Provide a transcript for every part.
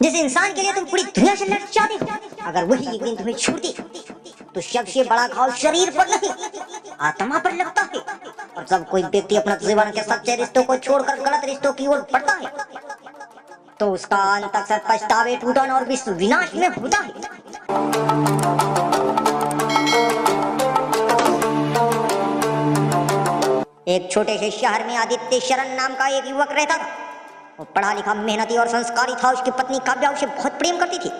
जिस इंसान के लिए तुम पूरी दुनिया से लड़ जाते हो, अगर वही एक दिन तुम्हें छोड़ दे तो सबसे बड़ा घाव शरीर पर नहीं आत्मा पर लगता है। और जब कोई व्यक्ति अपना जीवन के सच्चे रिश्तों को छोड़कर गलत रिश्तों की ओर बढ़ता है तो उसका अंत अक्सर पछतावे, टूटन और विश्व विनाश में होता है। एक छोटे से शहर में आदित्य शरण नाम का एक युवक रहता था। वो पढ़ा लिखा, मेहनती और संस्कारी था। उसकी पत्नी काव्या उसे बहुत प्रेम करती थी।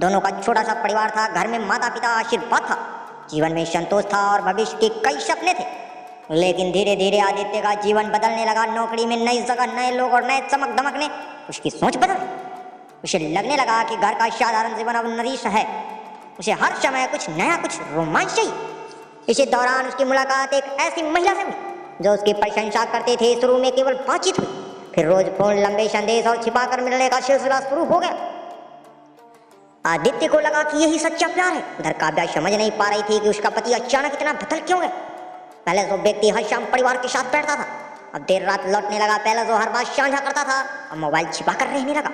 दोनों का छोटा सा परिवार था। घर में माता पिता आशीर्वाद था। जीवन में संतोष था और भविष्य के कई सपने थे। लेकिन धीरे धीरे आदित्य का जीवन बदलने लगा। नौकरी में नई जगह, नए लोग और नए चमक दमक ने उसकी सोच बदली। उसे लगने लगा कि घर का साधारण जीवन अब नरीश है। उसे हर समय कुछ नया, कुछ रोमांच चाहिए। इसी दौरान उसकी मुलाकात एक ऐसी महिला से हुई जो उसकी प्रशंसा करते थे। शुरू में केवल बातचीत हुई, फिर रोज फोन, लंबे संदेश और छिपाकर मिलने का सिलसिला शुरू हो गया। आदित्य को लगा कि यही सच्चा प्यार है। उधर काव्या समझ नहीं पा रही थी कि उसका पति अचानक इतना बदल क्यों गया। पहले जो व्यक्ति हर शाम परिवार के साथ बैठता था, अब देर रात लौटने लगा। पहले जो हर बात साझा करता था, अब मोबाइल छिपाकर रहने लगा।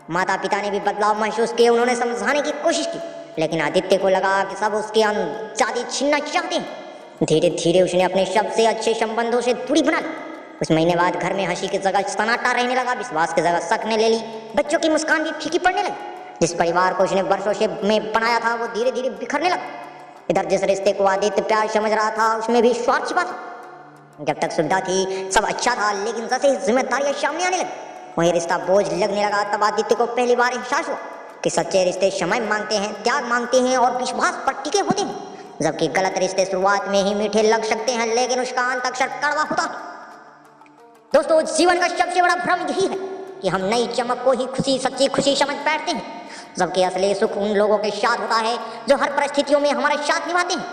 माता पिता ने भी बदलाव महसूस किए। उन्होंने समझाने की कोशिश की, लेकिन आदित्य को लगा कि सब उसकी आजादी छीनना चाहते हैं। धीरे धीरे उसने अपने सबसे अच्छे संबंधों से दूरी बना ली। कुछ महीने बाद घर में हंसी की जगह सन्नाटा रहने लगा। विश्वास की जगह शक ने ले ली। बच्चों की मुस्कान भी फीकी पड़ने लगी। जिस परिवार को उसने वर्षों से में बनाया था, वो धीरे धीरे बिखरने लगा। इधर जिस रिश्ते को आदित्य प्यार समझ रहा था, उसमें भी स्वार्थ छिपा था। जब तक सुविधा थी, सब अच्छा था, लेकिन जैसे ही जिम्मेदारियां सामने आने लगी, वही रिश्ता बोझ लगने लगा। तब आदित्य को पहली बार एहसास हुआ कि सच्चे रिश्ते समय मांगते हैं, त्याग मांगते हैं और विश्वास पर टिके होते हैं। जबकि गलत रिश्ते शुरुआत में ही मीठे लग सकते हैं, लेकिन उसका अंत अक्सर कड़वा होता है। दोस्तों, जीवन का सबसे बड़ा भ्रम यही है कि हम नई चमक को ही खुशी, सच्ची खुशी समझ बैठते हैं, जबकि असली सुख उन लोगों के साथ होता है जो हर परिस्थितियों में हमारे साथ निभाते हैं।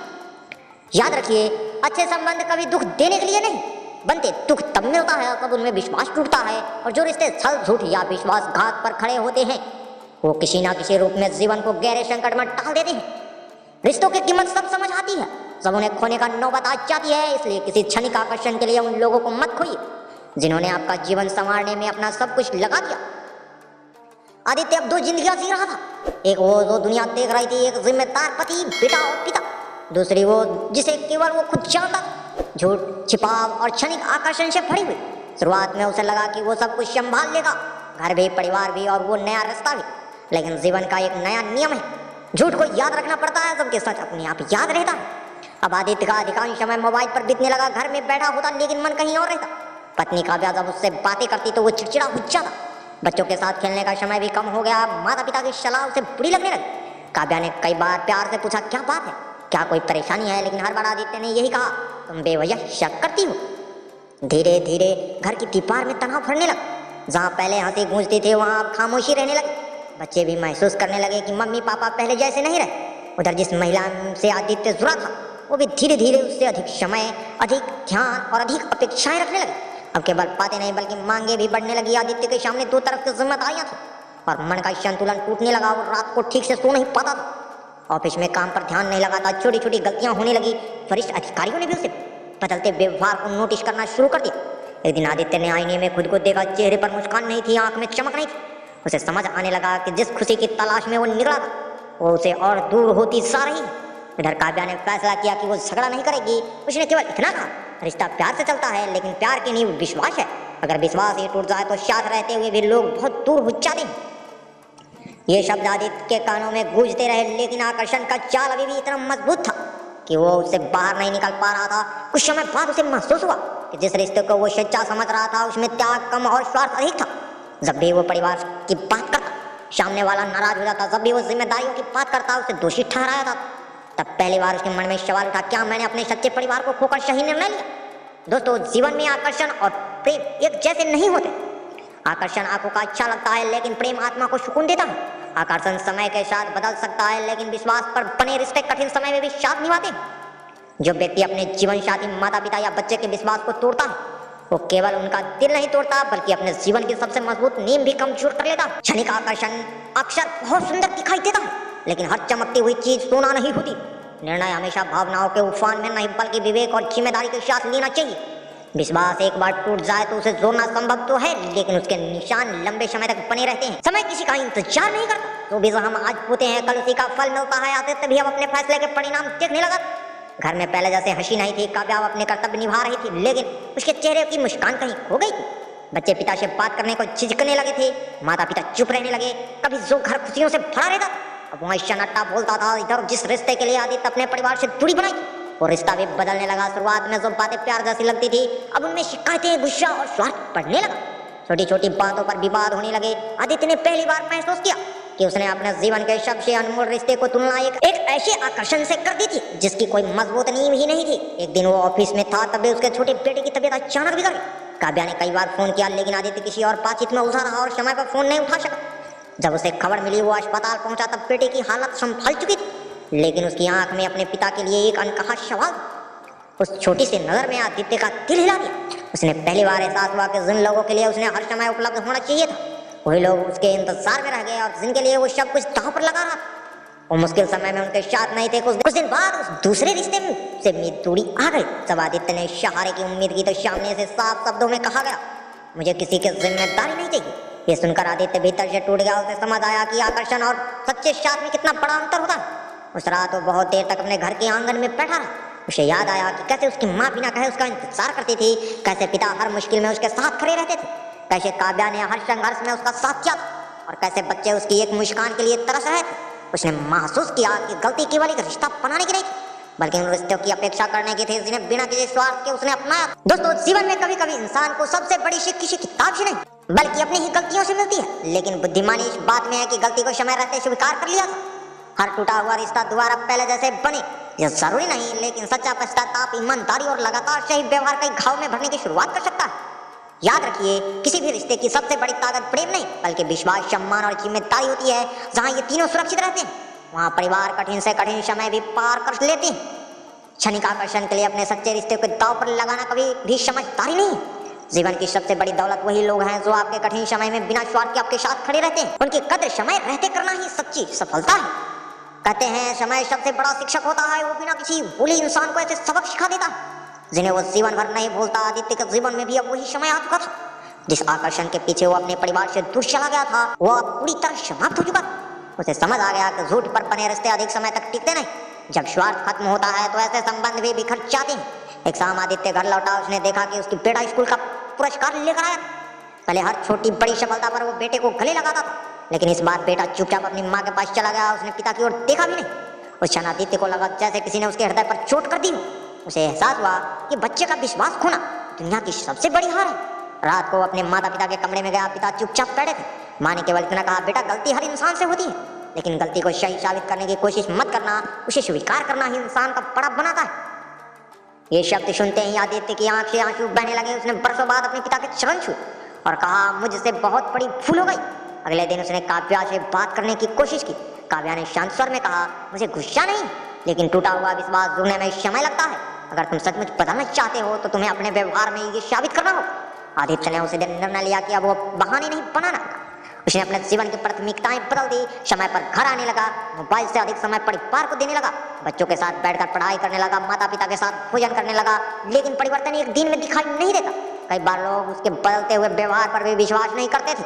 याद रखिए, अच्छे संबंध कभी दुख देने के लिए नहीं बनते। दुख तब मिलता है जब उनमें विश्वास टूटता है। और जो रिश्ते छल, झूठ या विश्वासघात पर खड़े होते हैं, वो किसी ना किसी रूप में जीवन को गहरे संकट में डाल देते हैं। रिश्तों की कीमत सब समझ आती है जब उन्हें खोने का नौबत आ जाती है। इसलिए किसी क्षणिक आकर्षण के लिए उन लोगों को मत खोइए जिन्होंने आपका जीवन संवारने में अपना सब कुछ लगा दिया। आदित्य अब दो जिंदगियां जी रहा था। एक वो जो दुनिया देख रही थी, एक जिम्मेदार पति, बेटा और पिता। दूसरी वो जिसे केवल वो खुद जानता, झूठ, छिपाव और क्षणिक आकर्षण से भरी हुई। शुरुआत में उसे लगा कि वो सब कुछ संभाल लेगा, घर भी, परिवार भी और वो नया रिश्ता भी। लेकिन जीवन का एक नया नियम है, झूठ को याद रखना पड़ता है जबकि सच अपने आप याद रहता है। अब आदित्य का अधिकांश समय मोबाइल पर बीतने लगा। घर में बैठा होता, लेकिन मन कहीं और रहता। पत्नी काव्या जब उससे बातें करती तो वो चिड़चिड़ा हो जाता। बच्चों के साथ खेलने का समय भी कम हो गया। माता पिता की सलाह उसे बुरी लगने लगी। काव्या ने कई बार प्यार से पूछा, क्या बात है, क्या कोई परेशानी है? लेकिन हर बार आदित्य ने यही कहा, तुम बेवजह शक करती हो। धीरे धीरे घर की दीवार में तनाव फैलने लगा। जहाँ पहले हंसी गूंजती थी, वहाँ अब खामोशी रहने लगी। बच्चे भी महसूस करने लगे कि मम्मी पापा पहले जैसे नहीं रहे। उधर जिस महिला से आदित्य जुड़ा था, वो भी धीरे धीरे उससे अधिक समय, अधिक ध्यान और अधिक अपेक्षाएं रखने लगी। अब केवल बातें नहीं बल्कि मांगे भी बढ़ने लगी। आदित्य के सामने दो तरफ की जिम्मेदारियां थी और मन का संतुलन टूटने लगा। और रात को ठीक से सो नहीं पाता था। ऑफिस में काम पर ध्यान नहीं लगाता। छोटी छोटी गलतियां होने लगी। वरिष्ठ अधिकारियों ने भी उसे बदलते व्यवहार को नोटिस करना शुरू कर दिया। एक दिन आदित्य ने आईने में खुद को देखा। चेहरे पर मुस्कान नहीं थी, आंख में चमक नहीं थी। उसे समझ आने लगा कि जिस खुशी की तलाश में वो निकला था, वो उसे और दूर होती जा रही है। इधर काव्या ने फैसला किया कि वो झगड़ा नहीं करेगी। उसने केवल इतना कहा, रिश्ता प्यार से चलता है, लेकिन प्यार की नींव विश्वास है। अगर विश्वास ही टूट जाए तो साथ रहते हुए भी लोग बहुत दूर हो जाते हैं। ये शब्द आदित्य के कानों में गूंजते रहे, लेकिन आकर्षण का जाल अभी भी इतना मजबूत था कि वो उससे बाहर नहीं निकल पा रहा था। कुछ समय बाद उसे महसूस हुआ कि जिस रिश्ते को वो सच्चा समझ रहा था, उसमें त्याग कम और स्वार्थ अधिक था। जब भी वो परिवार की बात करता, सामने वाला नाराज हो जाता। जब भी वो जिम्मेदारियों की बात करता, उसे दोषी ठहराया था। तब पहली बार उसके मन में सवाल उठा, क्या मैंने अपने सच्चे परिवार को खोकर सही निर्णय लिया? दोस्तों, जीवन में आकर्षण और प्रेम एक जैसे नहीं होते। आकर्षण आंखों का अच्छा लगता है, लेकिन प्रेम आत्मा को सुकून देता है। आकर्षण समय के साथ बदल सकता है, लेकिन विश्वास पर बने रिश्ते कठिन समय में भी साथ निभाते हैं। जो व्यक्ति अपने जीवन साथी, माता पिता या बच्चे के विश्वास को तोड़ता है, वो केवल उनका दिल नहीं तोड़ता, बल्कि अपने जीवन की सबसे मजबूत नींव भी कमजोर कर लेता है। क्षणिक आकर्षण अक्सर बहुत सुंदर दिखाई देता है, लेकिन हर चमकती हुई चीज सोना नहीं होती। निर्णय हमेशा भावनाओं के उफान में नहीं, बल्कि विवेक और जिम्मेदारी के साथ लेना चाहिए। विश्वास एक बार टूट जाए तो उसे जोड़ना संभव तो है, लेकिन उसके निशान लंबे समय तक बने रहते हैं। समय किसी का इंतजार नहीं करता। तो भी हम आज पूते हैं, कल उसी का फल मिलता है। आदित्य भी अब अपने फैसले के परिणाम देखने लगा। घर में पहले जैसे हंसी नहीं थी। काव्या अपने कर्तव्य निभा रही थी, लेकिन उसके चेहरे की मुस्कान कहीं खो गई थी। बच्चे पिता से बात करने को झिझकने लगे थे। माता पिता चुप रहने लगे। कभी जो घर खुशियों से भरा रहता, अब वहाँ शनाटा बोलता था। इधर जिस रिश्ते के लिए आदित्य अपने परिवार से दूरी बनाई थी, वो रिश्ता भी बदलने लगा। शुरुआत में जो बातें प्यार जैसी लगती थी, अब उनमें शिकायतें, गुस्सा और स्वार्थ बढ़ने लगा। छोटी छोटी बातों पर विवाद होने लगे। आदित्य ने पहली बार महसूस किया कि उसने अपने जीवन के सबसे अनमोल रिश्ते को तुलना एक ऐसे आकर्षण से कर दी थी जिसकी कोई मजबूत नींव ही नहीं थी। एक दिन वो ऑफिस में था, तभी उसके छोटे बेटे की तबीयत अचानक बिगड़ गई। काव्या ने कई बार फोन किया, लेकिन आदित्य किसी और बातचीत में उलझा रहा और समय पर फोन नहीं उठा सका। जब उसे खबर मिली वो अस्पताल पहुंचा, तब बेटे की हालत संभल चुकी थी, लेकिन उसकी आंख में अपने पिता के लिए एक अनकहा सवाल। उस छोटी सी नजर में आदित्य का दिल हिला दिया। उसने पहली बार एहसास हुआ कि जिन लोगों के लिए उसने हर समय उपलब्ध होना चाहिए था, वही लोग उसके इंतजार में रह गए, और जिनके लिए वो सब कुछ दांव पर लगा रहा था, वो मुश्किल समय में उनके साथ नहीं थे। कुछ दिन बाद उस दूसरे रिश्ते में से दूरी आ गई। जब आदित्य ने सहारे की उम्मीद की, तो सामने से साफ शब्दों में कहा गया, मुझे किसी की जिम्मेदारी नहीं चाहिए। ये सुनकर आदित्य भीतर से टूट गया। उसे समझ आया कि आकर्षण और सच्चे साथ में कितना बड़ा अंतर होता है। उस रात वो बहुत देर तक अपने घर के आंगन में बैठा रहा। उसे याद आया कि कैसे उसकी माँ बिना कहे उसका इंतजार करती थी, कैसे पिता हर मुश्किल में उसके साथ खड़े रहते थे, कैसे काव्या ने हर संघर्ष में उसका साथ किया, और कैसे बच्चे उसकी एक मुस्कान के लिए तरस रहे थे। उसने महसूस किया कि गलती केवल एक रिश्ता बनाने की नहीं थी, बल्कि उन रिश्तों की अपेक्षा करने की थी जिन्हें बिना किसी स्वार्थ के उसने अपनाया। दोस्तों, जीवन में कभी कभी इंसान को सबसे बड़ी शिक्षा किसी किताब से नहीं, बल्कि अपनी ही गलतियों से मिलती है। लेकिन बुद्धिमानी इस बात में है कि गलती को समय रहते स्वीकार कर लिया। हर टूटा हुआ रिश्ता दोबारा पहले जैसे बने यह जरूरी नहीं, लेकिन सच्चा पश्चाताप, ईमानदारी और लगातार सही व्यवहार कई घाव में भरने की शुरुआत कर सकता है। याद रखिए, किसी भी रिश्ते की सबसे बड़ी ताकत प्रेम नहीं, बल्कि विश्वास, सम्मान और जिम्मेदारी होती है। जहाँ ये तीनों सुरक्षित रहते हैं, वहाँ परिवार कठिन से कठिन समय भी पार कर लेते हैं। क्षणिक आकर्षण के लिए अपने सच्चे रिश्ते को दांव पर लगाना कभी भी समझदारी नहीं है। जीवन की सबसे बड़ी दौलत वही लोग हैं जो आपके कठिन समय में बिना स्वार्थ के आपके साथ खड़े रहते हैं। उनकी कद्र समय रहते करना ही सच्ची सफलता है। कहते हैं समय सबसे बड़ा शिक्षक होता है। वो बिना किसी भूली इंसान को ऐसे सबक सिखा देता है जिन्हें वो जीवन भर नहीं भूलता। आदित्य के जीवन में भी अब वही समय आ चुका था। जिस आकर्षण के पीछे वो अपने परिवार से दूर चला गया था, वो अब पूरी तरह समाप्त हो चुका। उसे समझ आ गया कि झूठ पर बने रिश्ते अधिक समय तक टिकते नहीं। जब स्वार्थ खत्म होता है तो ऐसे संबंध भी बिखर जाते हैं। एक शाम आदित्य घर लौटा। उसने देखा कि उसकी बेटा स्कूल का पुरस्कार लेकर आया। पहले हर छोटी बड़ी सफलता पर वो बेटे को गले लगाता था, लेकिन इस बार बेटा चुपचाप अपनी माँ के पास चला गया। उसने पिता की ओर देखा भी नहीं। उस क्षण आदित्य को लगा जैसे किसी ने उसके हृदय पर चोट कर दी। उसे एहसास हुआ कि बच्चे का विश्वास खोना दुनिया की सबसे बड़ी हार है। रात को अपने माता पिता के कमरे में गया। पिता चुपचाप बैठे थे। माँ ने केवल इतना कहा, बेटा गलती हर इंसान से होती है, लेकिन गलती को सही साबित करने की कोशिश मत करना। उसे स्वीकार करना ही इंसान का बड़ा बनाता है। ये शब्द सुनते ही आदित्य की आंख से आंसू बहने लगे। उसने बरसों बाद अपने पिता के चरण छुए और कहा, मुझसे बहुत बड़ी भूल हो गई। अगले दिन उसने काव्या से बात करने की कोशिश की। काव्या ने शांत स्वर में कहा, मुझे गुस्सा नहीं, लेकिन टूटा हुआ विश्वास जुड़ने में समय लगता है। अगर तुम सचमुच बदलना चाहते हो तो तुम्हें अपने व्यवहार में ये साबित करना होगा। आदित्य ने उसे दिन निर्णय लिया कि अब वो बहाने नहीं बनाना। उसने अपने जीवन की प्राथमिकताएं बदल दी। समय पर घर आने लगा। मोबाइल से अधिक समय परिवार को देने लगा। बच्चों के साथ बैठकर पढ़ाई करने लगा। माता पिता के साथ भोजन करने लगा। लेकिन परिवर्तन एक दिन में दिखाई नहीं देता। कई बार लोग उसके बदलते हुए व्यवहार पर भी विश्वास नहीं करते थे।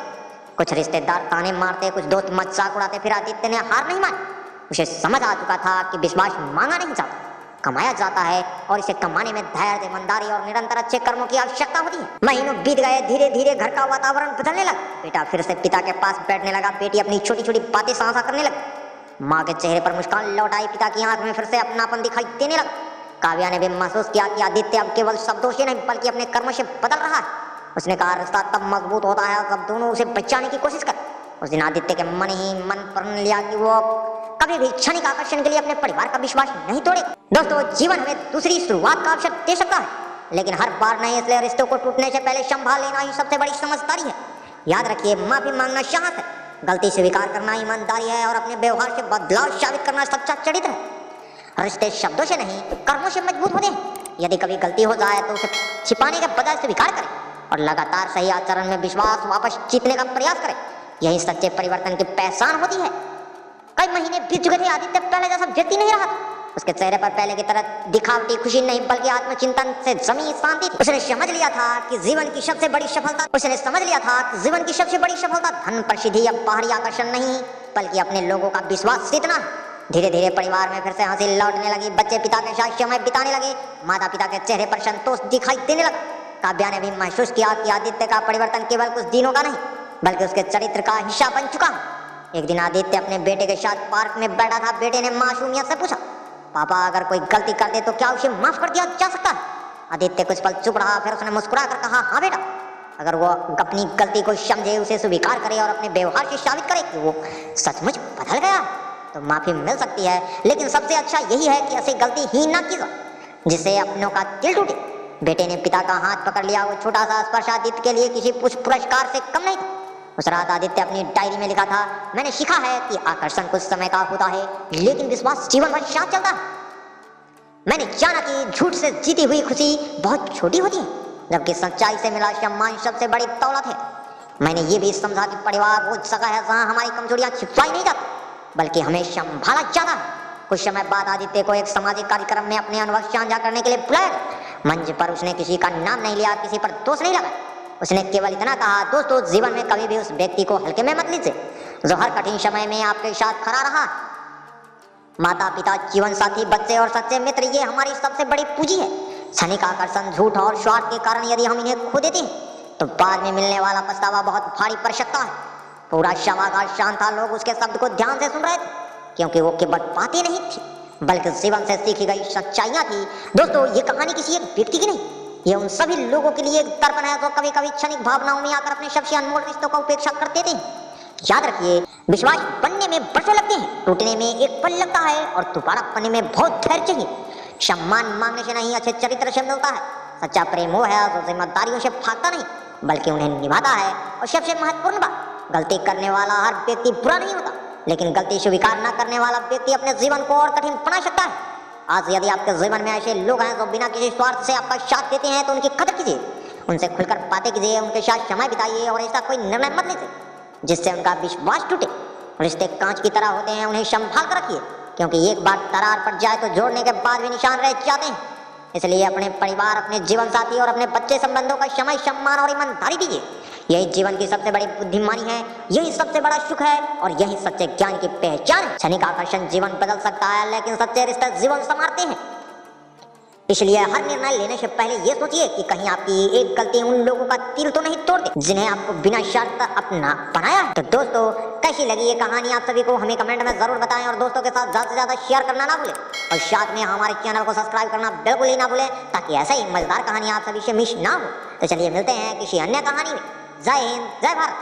कुछ रिश्तेदार ताने मारते, कुछ दोस्त मजाक उड़ाते। फिर आदित्य ने हार नहीं मानी। उसे समझ आ चुका था कि विश्वास मांगा नहीं जाता, कमाया जाता है, और इसे कमाने में धैर्य, ईमानदारी और निरंतर अच्छे कर्मों की आवश्यकता होती है। महीनों बीत गए। धीरे धीरे घर का वातावरण बदलने लगा। बेटा फिर से पिता के पास बैठने लगा। बेटी अपनी छोटी छोटी बातें साझा करने लगी। माँ के चेहरे पर मुस्कान लौट आई। पिता की आंख में फिर से अपनापन दिखाई देने लगा। काव्या ने भी महसूस किया कि आदित्य अब केवल शब्दों से नहीं, बल्कि अपने कर्मों से बदल रहा है। उसने कहा, रिश्ता तब मजबूत होता है जब दोनों उसे बचाने की कोशिश कर। उस दिन आदित्य के मन ही मन प्रण लिया कि वो कभी भी क्षणिक आकर्षण के लिए अपने परिवार का विश्वास नहीं तोड़ेगा। दोस्तों, जीवन हमें दूसरी शुरुआत का अवसर दे सकता है, लेकिन हर बार नहीं। इसलिए रिश्तों को टूटने से पहले संभाल लेना ही सबसे बड़ी समझदारी है। याद रखिए, माफी मांगना साहस है, गलती स्वीकार करना ईमानदारी है, और अपने व्यवहार से बदलाव साबित करना सच्चा चरित्र है। रिश्ते शब्दों से नहीं, कर्मों से मजबूत होते हैं। यदि कभी गलती हो जाए तो उसे छिपाने के बजाय स्वीकार करें और लगातार सही आचरण में विश्वास वापस जीतने का प्रयास करें। यही सच्चे परिवर्तन की पहचान होती है। कई महीने बीत चुके थे। आदित्य पहले जैसा व्यक्ति नहीं रहा था। उसके चेहरे पर पहले की तरह दिखावटी खुशी नहीं बल्कि आत्मचिंतन से जमी शांति थी। उसने समझ लिया था कि जीवन की सबसे बड़ी सफलता धन प्रसिद्धि या बाहरी आकर्षण नहीं बल्कि अपने लोगों का विश्वास जीतना। धीरे धीरे परिवार में फिर से हंसी लौटने लगी। बच्चे पिता के साथ समय बिताने लगे। माता पिता के चेहरे पर संतोष दिखाई देने लगा। काव्या ने भी महसूस किया कि आदित्य का परिवर्तन केवल कुछ दिनों का नहीं बल्कि उसके चरित्र का हिस्सा बन चुका। एक दिन आदित्य अपने बेटे के साथ पार्क में बैठा था। बेटे ने मासूमियत से पूछा, पापा अगर कोई गलती कर दे तो क्या उसे माफ कर दिया जा सकता है? आदित्य कुछ पल चुप रहा, फिर उसने मुस्कुरा कर कहा, हाँ बेटा, अगर वो अपनी गलती को समझे, उसे स्वीकार करे और अपने व्यवहार से साबित करे कि वो सचमुच बदल गया तो माफी मिल सकती है। लेकिन सबसे अच्छा यही है कि ऐसी गलती ही ना की जाए जिससे अपनों का दिल टूटे। बेटे ने पिता का हाथ पकड़ लिया। वो छोटा सा स्पर्श आदित्य के लिए किसी पुरस्कार से कम नहीं था। उस रात आदित्य अपनी डायरी में लिखा था, मैंने सीखा है कि आकर्षण कुछ समय का होता है लेकिन विश्वास जीवन भर साथ चलता है। मैंने जाना कि झूठ से जीती हुई खुशी बहुत छोटी होती है जबकि सच्चाई से मिला सम्मान सबसे बड़ी दौलत है। मैंने ये भी समझा कि परिवार वो जगह है जहाँ हमारी कमजोरियां छिपाई नहीं जाती बल्कि हमें संभाला जाता है। कुछ समय बाद आदित्य को एक सामाजिक कार्यक्रम में अपने अनुभव साझा करने के लिए बुलाया गया। मंच पर उसने किसी का नाम नहीं लिया, किसी पर दोष नहीं लगाया। उसने केवल इतना कहा, दोस्तों जीवन में कभी भी उस व्यक्ति को हल्के में मत लीजिए जो हर कठिन समय में आपके साथ खड़ा रहा। माता पिता, जीवन साथी, बच्चे और सच्चे मित्र ये हमारी सबसे बड़ी पूंजी है। क्षणिक आकर्षण, झूठ और स्वार्थ के कारण यदि हम इन्हें खो देते हैं तो बाद में मिलने वाला पछतावा बहुत भारी पड़ सकता है। पूरा सभागार शांत था। लोग उसके शब्द को ध्यान से सुन रहे थे क्योंकि वो केवल बातें नहीं थी बल्कि जीवन से सीखी गई सच्चाइयां थी। दोस्तों ये कहानी किसी एक व्यक्ति की नहीं, ये उन सभी लोगों के लिए एक दर्पण है जो कभी कभी क्षणिक भावनाओं में आकर अपने सबसे अनमोल रिश्तों का उपेक्षा कर देते हैं। याद रखिए, विश्वास बनने में वर्षों लगते हैं, टूटने में एक पल लगता है और दोबारा बनने में बहुत धैर्य चाहिए। सम्मान मांगने से नहीं, अच्छे चरित्र से मिलता है। सच्चा प्रेम वो है जो जिम्मेदारियों से भागता नहीं बल्कि उन्हें निभाता है। और सबसे महत्वपूर्ण बात, गलती करने वाला हर व्यक्ति बुरा नहीं होता लेकिन गलती स्वीकार न करने वाला व्यक्ति अपने जीवन को और कठिन बना सकता है। आज यदि आपके जीवन में ऐसे लोग हैं जो बिना किसी स्वार्थ से आपका साथ देते हैं तो उनकी कदर कीजिए, उनसे खुलकर बातें कीजिए, उनके साथ समय बिताइए और ऐसा कोई निर्णय मत लीजिए जिससे उनका विश्वास टूटे। रिश्ते कांच की तरह होते हैं, उन्हें संभाल कर रखिए क्योंकि एक बार दरार पड़ जाए तो जोड़ने के बाद भी निशान रह जाते हैं। इसलिए अपने परिवार, अपने जीवन साथी और अपने बच्चे संबंधों का समय, सम्मान और ईमानदारी दीजिए। यही जीवन की सबसे बड़ी बुद्धिमानी है, यही सबसे बड़ा सुख है और यही सच्चे ज्ञान की पहचान है। क्षणिक आकर्षण जीवन बदल सकता है लेकिन सच्चे रिश्ते जीवन संवारते हैं। इसलिए हर निर्णय लेने से पहले ये सोचिए कि कहीं आपकी एक गलती उन लोगों का दिल तो नहीं तोड़ दे जिन्हें आपको बिना शर्त अपना बनाया है। तो दोस्तों कैसी लगी ये कहानी आप सभी को हमें कमेंट में जरूर बताएं और दोस्तों के साथ ज्यादा से ज्यादा शेयर करना ना भूलें और साथ में हमारे चैनल को सब्सक्राइब करना बिल्कुल ही ना भूलें ताकि ऐसा ही मजेदार कहानी आप सभी से मिस ना हो। तो चलिए मिलते हैं किसी अन्य कहानी में। जय हिंद, जय भारत।